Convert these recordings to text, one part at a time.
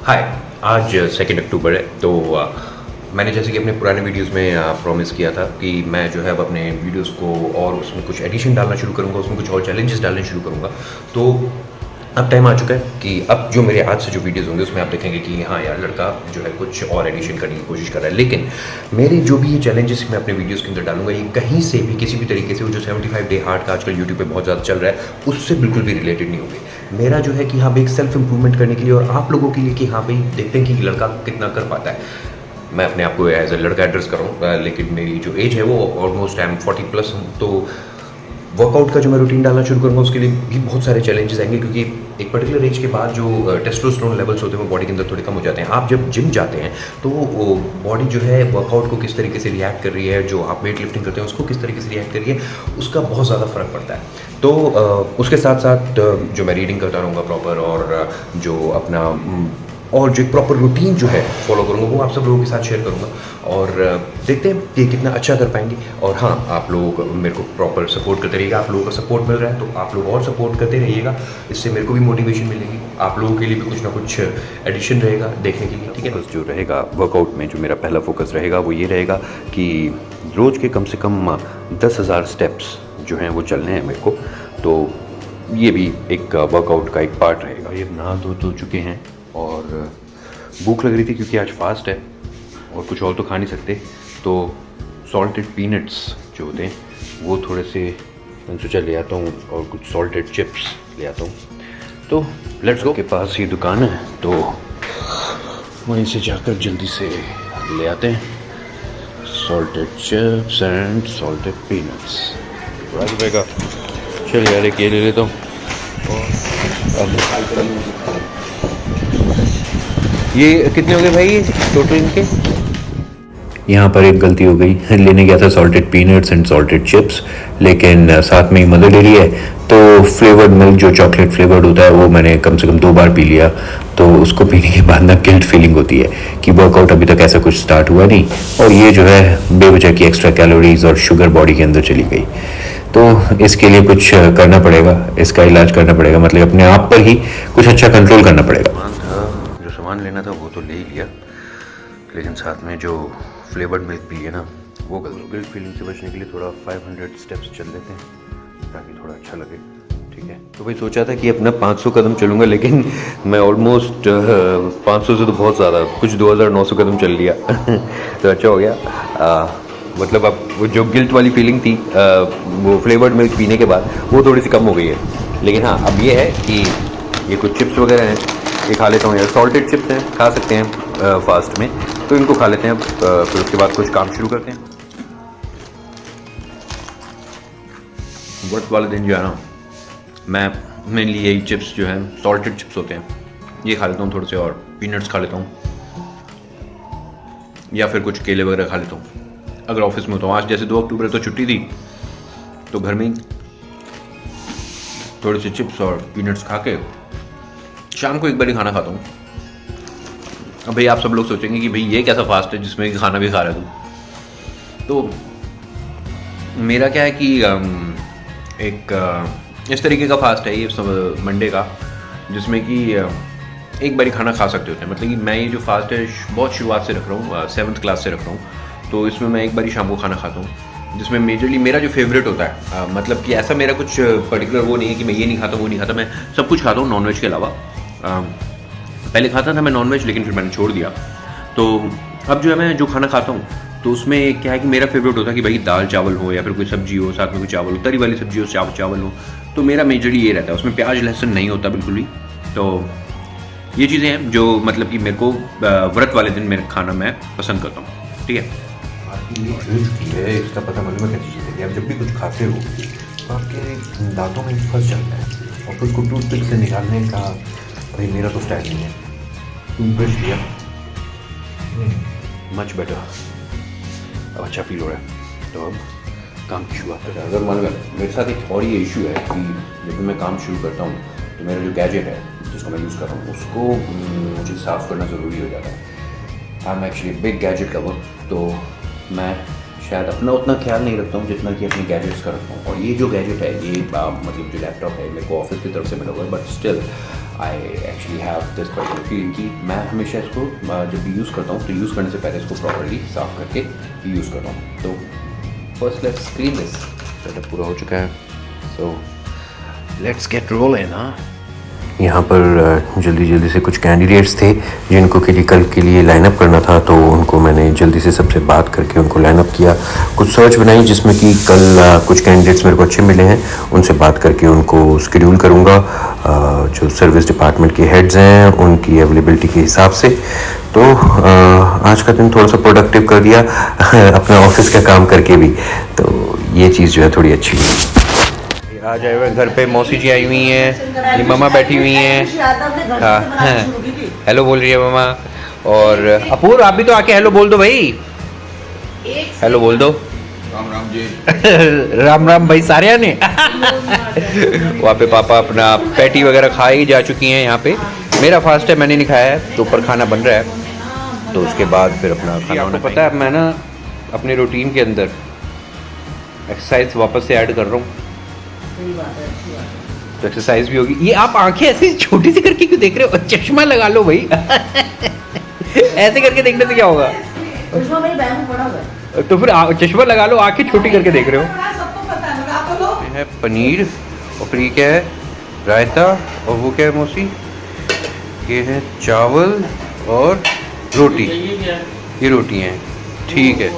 हाय। आज 2 अक्टूबर है तो मैंने जैसे कि अपने पुराने वीडियोस में प्रॉमिस किया था कि मैं जो है अब अपने वीडियोस को और उसमें कुछ एडिशन डालना शुरू करूँगा, उसमें कुछ और चैलेंजेस डालने शुरू करूँगा। तो अब टाइम आ चुका है कि अब जो मेरे आज से जो वीडियोस होंगे उसमें आप देखेंगे कि हाँ यार, लड़का जो है कुछ और एडिशन करने की कोशिश कर रहा है। लेकिन मेरे जो भी ये चैलेंजेस मैं अपने वीडियोस के अंदर डालूंगा, ये कहीं से भी किसी भी तरीके से वो जो 75 डे हार्ट का आजकल यूट्यूब पे बहुत ज़्यादा चल रहा है उससे बिल्कुल भी रिलेटेड नहीं होंगे। मेरा जो है कि हाँ भाई, एक सेल्फ इंप्रूवमेंट करने के लिए और आप लोगों के लिए कि हाँ भाई देखते हैं कि लड़का कितना कर पाता है। मैं अपने आप को एज ए लड़का एड्रेस कर रहा हूँ, लेकिन मेरी जो एज है वो ऑलमोस्ट आई एम 40+ हूँ। तो वर्कआउट का जो मैं रूटीन डालना शुरू करूँगा उसके लिए भी बहुत सारे चैलेंजेस आएंगे, क्योंकि एक पर्टिकुलर एज के बाद जो टेस्टोस्टेरोन लेवल्स होते हैं वो बॉडी के अंदर थोड़े कम हो जाते हैं। आप जब जिम जाते हैं तो बॉडी जो है वर्कआउट को किस तरीके से रिएक्ट कर रही है, जो आप वेट लिफ्टिंग करते हैं उसको किस तरीके से रिएक्ट कर रही है, उसका बहुत ज़्यादा फ़र्क पड़ता है। तो उसके साथ साथ जो मैं रीडिंग करता रहूँगा प्रॉपर, और जो अपना और जो एक प्रॉपर रूटीन जो है फॉलो करूँगा वो आप सब लोगों के साथ शेयर करूँगा, और देखते हैं कि कितना अच्छा कर पाएंगे। और हाँ, आप लोग मेरे को प्रॉपर सपोर्ट करते रहिएगा। आप लोगों का सपोर्ट मिल रहा है तो आप लोग और सपोर्ट करते रहिएगा, इससे मेरे को भी मोटिवेशन मिलेगी, आप लोगों के लिए भी कुछ ना कुछ एडिशन रहेगा देखने के लिए। ठीक है, फोकस जो रहेगा वर्कआउट में, जो मेरा पहला फोकस रहेगा वो ये रहेगा कि रोज़ के कम से कम 10,000 स्टेप्स जो हैं वो चलने हैं मेरे को। तो ये भी एक वर्कआउट का एक पार्ट रहेगा। ये नहा धो चुके हैं और भूख लग रही थी क्योंकि आज फास्ट है और कुछ और तो खा नहीं सकते, तो सॉल्टेड पीनट्स जो होते हैं वो थोड़े से मैंने सोचा ले आता हूँ, और कुछ सॉल्टेड चिप्स ले आता हूँ। तो लेट्स गो। के पास ये दुकान है तो वहीं से जाकर जल्दी से ले आते हैं salted chips and salted peanuts. रुपये का चल यार, एक ये ले लेता हूँ। ये कितने हो गए भाई टोटल इनके? यहाँ पर एक गलती हो गई, लेने गया था salted peanuts and salted chips, लेकिन साथ में ही मदर डेयरी है तो फ्लेवर्ड मिल्क जो चॉकलेट फ्लेवर्ड होता है वो मैंने कम से कम 2 बार पी लिया। तो उसको पीने के बाद ना गिल्ट फीलिंग होती है कि वर्कआउट अभी तक ऐसा कुछ स्टार्ट हुआ नहीं, और ये जो है बेवजह की एक्स्ट्रा कैलोरीज और शुगर बॉडी के अंदर चली गई। तो इसके लिए कुछ करना पड़ेगा, इसका इलाज करना पड़ेगा, मतलब अपने आप पर ही कुछ अच्छा कंट्रोल करना पड़ेगा। जो सामान लेना था वो तो ले ही लिया, लेकिन साथ में जो फ्लेवर्ड मिल्क भी है ना वो गिल्ट फीलिंग से बचने के लिए थोड़ा 500 स्टेप्स चल लेते हैं ताकि थोड़ा अच्छा लगे। ठीक है, तो भाई सोचा था कि अपना 500 कदम चलूँगा, लेकिन मैं ऑलमोस्ट 500 से तो बहुत ज़्यादा, कुछ 2,900 कदम चल लिया तो अच्छा हो गया। मतलब अब वो जो गिल्ट वाली फीलिंग थी वो फ्लेवर्ड मिल्क पीने के बाद वो थोड़ी सी कम हो गई है। लेकिन हाँ, अब ये है कि ये कुछ चिप्स वगैरह हैं, ये खा लेता हूँ यार। सॉल्टेड चिप्स हैं, खा सकते हैं फास्ट में, तो इनको खा लेते हैं। फिर उसके बाद कुछ काम शुरू करते हैं। व्रत वाले दिन जो है ना, मैं मेनली यही चिप्स जो है सॉल्टेड चिप्स होते हैं ये खा लेता हूँ थोड़े से, और पीनट्स खा लेता हूँ, या फिर कुछ केले वगैरह खा लेता हूँ अगर ऑफिस में होता हूँ। आज जैसे 2 अक्टूबर है तो छुट्टी थी, तो घर में ही थोड़ी सी चिप्स और पीनट्स खा के शाम को एक बार ही खाना खाता हूँ। अब भाई आप सब लोग सोचेंगे कि भाई ये कैसा फास्ट है जिसमें कि खाना भी खा रहा है तुम। तो मेरा क्या है कि एक इस तरीके का फास्ट है ये मंडे का, जिसमें कि एक बार ही खाना खा सकते होते हैं। मतलब कि मैं ये जो फास्ट है बहुत शुरुआत से रख रहा हूँ, 7th क्लास से रख रहा हूँ। तो इसमें मैं एक बार ही शाम को खाना खाता हूँ, जिसमें मेजरली मेरा जो फेवरेट होता है, मतलब कि ऐसा मेरा कुछ पर्टिकुलर वो नहीं है कि मैं ये नहीं खाता वो नहीं खाता, मैं सब कुछ खाता हूँ नॉनवेज के अलावा। पहले खाता था मैं नॉनवेज, लेकिन फिर मैंने छोड़ दिया। तो अब जो है मैं जो खाना खाता हूँ तो उसमें क्या है कि मेरा फेवरेट होता है कि भाई दाल चावल हो, या फिर कोई सब्जी हो, साथ में कोई चावल हो, तरी वाली सब्जी हो, चावल हो। तो मेरा मेजरली ये रहता है, उसमें प्याज लहसुन नहीं होता बिल्कुल भी। तो ये चीज़ें हैं जो मतलब कि मेरे को व्रत वाले दिन मेरा खाना मैं पसंद करता हूँ। ठीक है, है इसका पता मालूम है कैसी चीज़ है कि आप जब भी कुछ खाते हो तो आपके दांतों में फंस जाता है, और फिर उसको टूथपिक से निकालने का भाई मेरा तो स्टाइल नहीं है। टूथब्रश लिया, मच बेटर, अब अच्छा फील हो रहा है। तो अब काम की शुरुआत करता है। अगर मालूम है मेरे साथ एक और ये इशू है कि जब भी मैं काम शुरू करता हूँ तो मेरा जो गैजेट है जिसको मैं यूज़ कर रहा हूँ उसको मुझे साफ़ करना ज़रूरी हो जाता है। I am actually big gadget lover, तो मैं शायद अपना उतना ख्याल नहीं रखता हूँ जितना कि अपने गैजेट्स का रखता हूँ। और ये जो गैजेट है ये मतलब जो लैपटॉप है मेरे को ऑफिस की तरफ से मिला हुआ है, but still I actually have this particular feeling कि मैं हमेशा इसको जब भी यूज़ करता हूँ तो यूज़ करने से पहले इसको प्रॉपर्ली साफ़ करके यूज़ करता हूँ। तो first let's clean this. Setup पूरा हो चुका है, सो लेट्स गेट रोलिंग। हाँ, यहाँ पर जल्दी जल्दी से कुछ कैंडिडेट्स थे जिनको के लिए कल के लिए लाइनअप करना था, तो उनको मैंने जल्दी से सबसे बात करके उनको लाइनअप किया। कुछ सर्च बनाई जिसमें कि कल कुछ कैंडिडेट्स मेरे को अच्छे मिले हैं, उनसे बात करके उनको शेड्यूल करूँगा जो सर्विस डिपार्टमेंट के हेड्स हैं उनकी अवेलेबिलिटी के हिसाब से। तो आज का दिन थोड़ा सा प्रोडक्टिव कर दिया अपने ऑफिस का काम करके भी, तो ये चीज़ जो है थोड़ी अच्छी हुई। आज आए हुए घर पे मौसी जी आई हुई हैं, ये ममा बैठी हुई हैं। हाँ, हेलो बोल रही है ममा। और अपूर आप भी तो आके हेलो बोल दो भाई, हेलो बोल दो। राम राम जी। राम राम भाई सारे ने। वहाँ पे पापा अपना पैटी वगैरह खा ही जा चुकी हैं। यहाँ पे मेरा फास्ट है, मैंने नहीं खाया है, तो ऊपर खाना बन रहा है, तो उसके बाद फिर अपना खाना। आपको पता है मैं ना अपने रूटीन के अंदर एक्सरसाइज वापस से ऐड कर रहा हूँ, तो एक्सरसाइज भी होगी। ये आप आंखें ऐसे छोटी सी करके क्यों देख रहे हो? चश्मा लगा लो भाई। ऐसे करके देखने से क्या होगा? तो फिर चश्मा लगा लो, आंखें छोटी करके देख रहे हो। ये है पनीर, और फिर ये क्या है? रायता, और वो क्या है मौसी? ये है चावल और रोटी। ये रोटी हैं, ठीक है।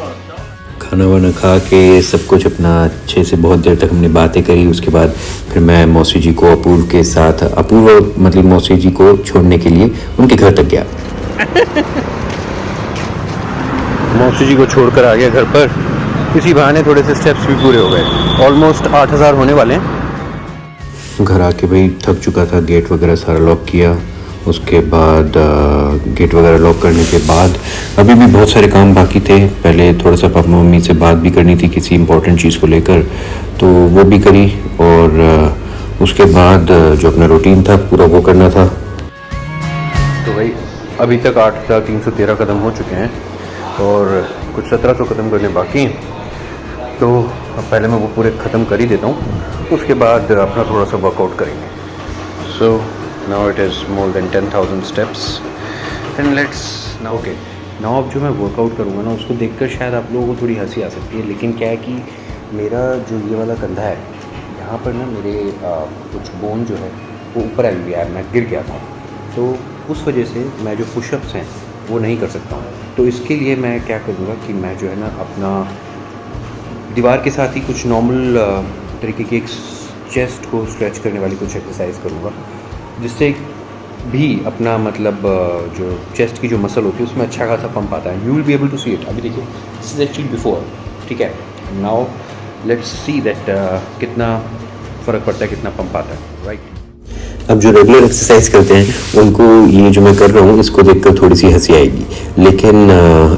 खाना वाना खा के सब कुछ अपना अच्छे से बहुत देर तक हमने बातें करी। उसके बाद फिर मैं मौसी जी को अपूर्व के साथ, अपूर्व मतलब मौसी जी को छोड़ने के लिए उनके घर तक गया। मौसी जी को छोड़कर आ गया घर पर। इसी बहाने थोड़े से स्टेप्स भी पूरे हो गए। ऑलमोस्ट 8000 होने वाले हैं। घर आके भाई थक चुका था, गेट वगैरह सारा लॉक किया। उसके बाद गेट वगैरह लॉक करने के बाद अभी भी बहुत सारे काम बाकी थे। पहले थोड़ा सा पापा मम्मी से बात भी करनी थी किसी इम्पोर्टेंट चीज़ को लेकर, तो वो भी करी। और उसके बाद जो अपना रूटीन था पूरा वो करना था। तो भाई अभी तक 8313 कदम हो चुके हैं और कुछ 1700 कदम करने बाकी हैं, तो अब पहले मैं वो पूरे ख़त्म कर ही देता हूँ, उसके बाद अपना थोड़ा सा वर्कआउट करेंगे। सो now it is more than 10,000 steps and let's now okay now अब जो मैं वर्कआउट करूँगा ना उसको देखकर शायद आप लोगों को थोड़ी हंसी आ सकती है, लेकिन क्या है कि मेरा जो ये वाला कंधा है यहाँ पर ना मेरे कुछ बोन जो है वो ऊपर आ गया है, मैं गिर गया था, तो उस वजह से मैं जो पुशअप्स हैं वो नहीं कर सकता हूँ। तो इसके लिए मैं क्या करूँगा कि मैं जो है ना अपना दीवार के साथ ही कुछ नॉर्मल तरीके की एक चेस्ट को स्ट्रेच करने वाली कुछ एक्सरसाइज करूँगा, जिससे भी अपना मतलब जो चेस्ट की जो मसल होती है उसमें अच्छा खासा पंप आता है। You will be able to see it. अभी देखिए दिस इज एक्चुअली बिफोर, ठीक है। नाउ लेट्स सी दैट कितना फ़र्क पड़ता है, कितना पंप आता है, राइट। अब जो रेगुलर एक्सरसाइज करते हैं उनको ये जो मैं कर रहा हूँ इसको देखकर थोड़ी सी हंसी आएगी, लेकिन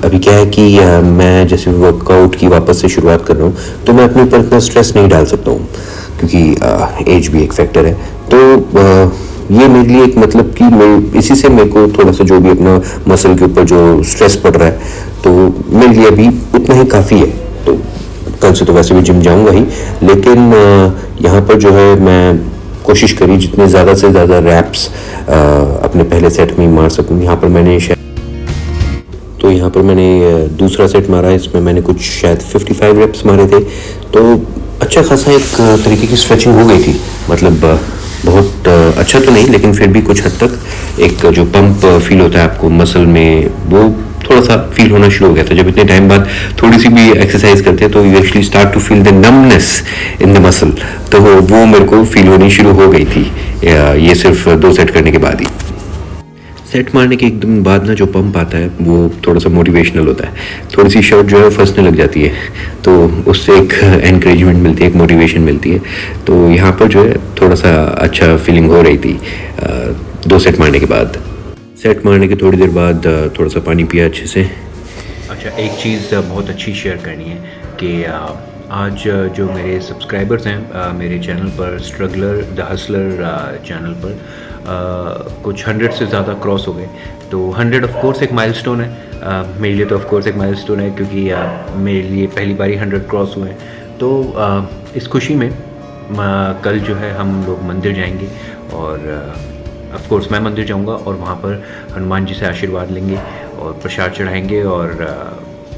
अभी क्या है कि मैं जैसे वर्कआउट की वापस से शुरुआत कर रहा हूँ तो मैं अपने ऊपर इतना स्ट्रेस नहीं डाल सकता हूँ, क्योंकि एज भी एक फैक्टर है। तो ये मेरे लिए एक मतलब कि मैं इसी से मेरे को थोड़ा सा जो भी अपना मसल के ऊपर जो स्ट्रेस पड़ रहा है तो मेरे लिए अभी उतना ही काफ़ी है। तो कल से तो वैसे भी जिम जाऊंगा ही, लेकिन यहाँ पर जो है मैं कोशिश करी जितने ज़्यादा से ज़्यादा रैप्स अपने पहले सेट में मार सकूँ। यहाँ पर मैंने दूसरा सेट मारा, इसमें मैंने कुछ शायद 55 रैप्स मारे थे, तो अच्छा खासा एक तरीके की स्ट्रेचिंग हो गई थी। मतलब बहुत अच्छा तो नहीं, लेकिन फिर भी कुछ हद तक एक जो पंप फील होता है आपको मसल में वो थोड़ा सा फील होना शुरू हो गया था। जब इतने टाइम बाद थोड़ी सी भी एक्सरसाइज करते हैं तो you actually start to feel the numbness in the muscle, तो वो मेरे को फील होनी शुरू हो गई थी ये सिर्फ 2 सेट करने के बाद ही। सेट मारने के एकदम बाद ना जो पंप आता है वो थोड़ा सा मोटिवेशनल होता है, थोड़ी सी शर्ट जो है फंसने लग जाती है, तो उससे एक एनकरेजमेंट मिलती है, एक मोटिवेशन मिलती है। तो यहाँ पर जो है थोड़ा सा अच्छा फीलिंग हो रही थी 2 सेट मारने के बाद। सेट मारने के थोड़ी देर बाद थोड़ा सा पानी पिया अच्छे से। अच्छा, एक चीज़ बहुत अच्छी शेयर करनी है कि आज जो मेरे सब्सक्राइबर्स हैं मेरे चैनल पर, स्ट्रगलर द हसलर चैनल पर कुछ 100 से ज़्यादा क्रॉस हो गए। तो 100 ऑफ कोर्स एक माइलस्टोन है, मेरे लिए तो ऑफ कोर्स एक माइलस्टोन है, क्योंकि मेरे लिए पहली बार ही 100 क्रॉस हुए हैं। तो इस खुशी में कल जो है हम लोग मंदिर जाएंगे और ऑफ कोर्स मैं मंदिर जाऊंगा और वहाँ पर हनुमान जी से आशीर्वाद लेंगे और प्रसाद चढ़ाएंगे और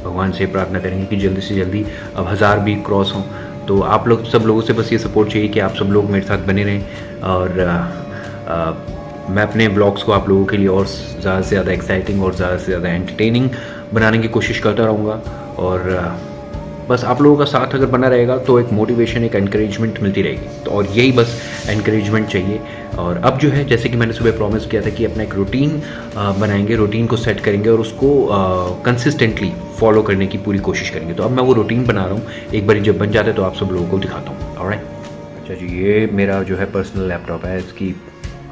भगवान से प्रार्थना करेंगे कि जल्दी से जल्दी अब 1000 भी क्रॉस हों। तो आप लोग सब लोगों से बस ये सपोर्ट चाहिए कि आप सब लोग मेरे साथ बने रहें और मैं अपने ब्लॉग्स को आप लोगों के लिए और ज़्यादा से ज़्यादा एक्साइटिंग और ज़्यादा से ज़्यादा एंटरटेनिंग बनाने की कोशिश करता रहूँगा। और बस आप लोगों का साथ अगर बना रहेगा तो एक मोटिवेशन, एक एनकरेजमेंट मिलती रहेगी। तो और यही बस एनकरेजमेंट चाहिए। और अब जो है, जैसे कि मैंने सुबह प्रॉमिस किया था कि अपना एक रूटीन बनाएंगे, रूटीन को सेट करेंगे और उसको कंसिस्टेंटली फॉलो करने की पूरी कोशिश करेंगे। तो अब मैं वो रूटीन बना रहा हूँ, एक बार जब बन जाता है तो आप सब लोगों को दिखाता हूँ। ऑलराइट। अच्छा जी, ये मेरा जो है पर्सनल लैपटॉप है, इसकी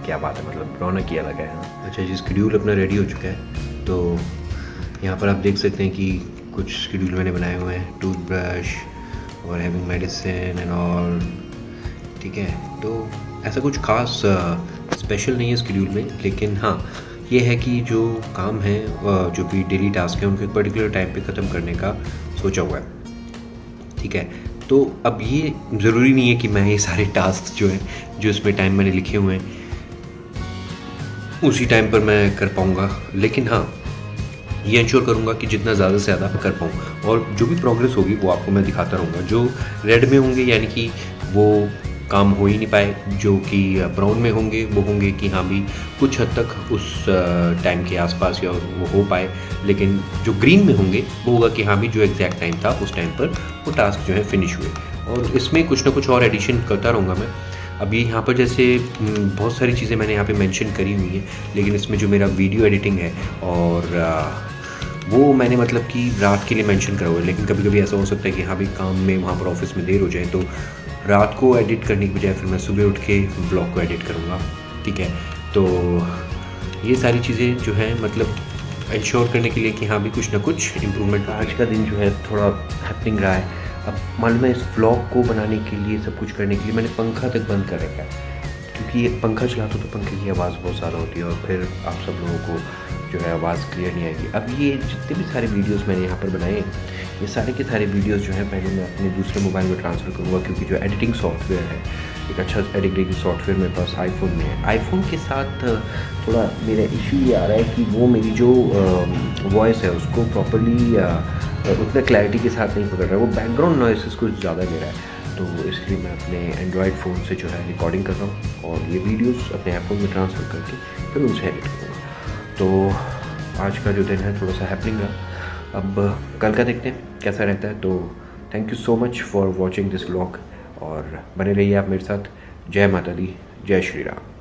क्या बात है, मतलब रौनक ही अलग है। अच्छा जी, शेड्यूल अपना रेडी हो चुका है। तो यहाँ पर आप देख सकते हैं कि कुछ शेड्यूल मैंने बनाए हुए हैं, टूथब्रश और हैविंग मेडिसिन एंड ऑल। ठीक है, तो ऐसा कुछ खास स्पेशल नहीं है शेड्यूल में, लेकिन हाँ ये है कि जो काम है, जो भी डेली टास्क है, उनको एक पर्टिकुलर टाइम पे ख़त्म करने का सोचा हुआ है। ठीक है, तो अब ये ज़रूरी नहीं है कि मैं ये सारे टास्क जो हैं, जो इसमें टाइम मैंने लिखे हुए हैं, उसी टाइम पर मैं कर पाऊँगा, लेकिन हाँ ये इंश्योर करूँगा कि जितना ज़्यादा से ज़्यादा कर पाऊँ। और जो भी प्रोग्रेस होगी वो आपको मैं दिखाता रहूँगा। जो रेड में होंगे यानी कि वो काम हो ही नहीं पाए, जो कि ब्राउन में होंगे वो होंगे कि हाँ भी कुछ हद तक उस टाइम के आसपास या वो हो पाए, लेकिन जो ग्रीन में होंगे वो होगा कि हाँ भी जो एग्जैक्ट टाइम था उस टाइम पर वो टास्क जो है फिनिश हुए। और इसमें कुछ ना कुछ और एडिशन करता रहूँगा मैं। अभी यहाँ पर जैसे बहुत सारी चीज़ें मैंने यहाँ पे मेंशन करी हुई हैं, लेकिन इसमें जो मेरा वीडियो एडिटिंग है और वो मैंने मतलब कि रात के लिए मेंशन करा हुआ है। लेकिन कभी कभी ऐसा हो सकता है कि हाँ भी काम में वहाँ पर ऑफिस में देर हो जाए, तो रात को एडिट करने की बजाय फिर मैं सुबह उठ के ब्लॉग को एडिट करूँगा। ठीक है, तो ये सारी चीज़ें जो हैं मतलब इंश्योर करने के लिए कि हाँ भी कुछ ना कुछ इम्प्रूवमेंट। आज का दिन जो है थोड़ा हैपनिंग रहा है। अब मालूम है, इस व्लॉग को बनाने के लिए, सब कुछ करने के लिए मैंने पंखा तक बंद कर रखा है, क्योंकि पंखा चलाता तो पंखे की आवाज़ बहुत ज़्यादा होती है और फिर आप सब लोगों को जो है आवाज़ क्लियर नहीं आएगी। अब ये जितने भी सारे वीडियोस मैंने यहाँ पर बनाए, ये सारे के सारे वीडियोस जो हैं पहले मैं अपने दूसरे मोबाइल में ट्रांसफ़र करूँगा, क्योंकि जो एडिटिंग सॉफ्टवेयर है, एक अच्छा एडिटिंग सॉफ्टवेयर मेरे पास आईफोन में है। आईफोन के साथ थोड़ा मेरा इशू ये आ रहा है कि वो मेरी जो वॉइस है उसको प्रॉपर्ली उतना क्लैरिटी के साथ नहीं पकड़ रहा है, वो बैकग्राउंड नॉइसेस कुछ ज़्यादा ले रहा है। तो इसलिए मैं अपने एंड्रॉयड फ़ोन से जो है रिकॉर्डिंग कर रहा हूँ और ये वीडियोस अपने आईफोन में ट्रांसफ़र करके फिर उनसे एडिट करूँगा। तो आज का जो दिन है थोड़ा सा हैपनिंग रहा। अब कल का देखते हैं कैसा रहता है। तो thank you so much for watching this vlog और बने रहिए आप मेरे साथ। जय माता दी, जय श्री राम।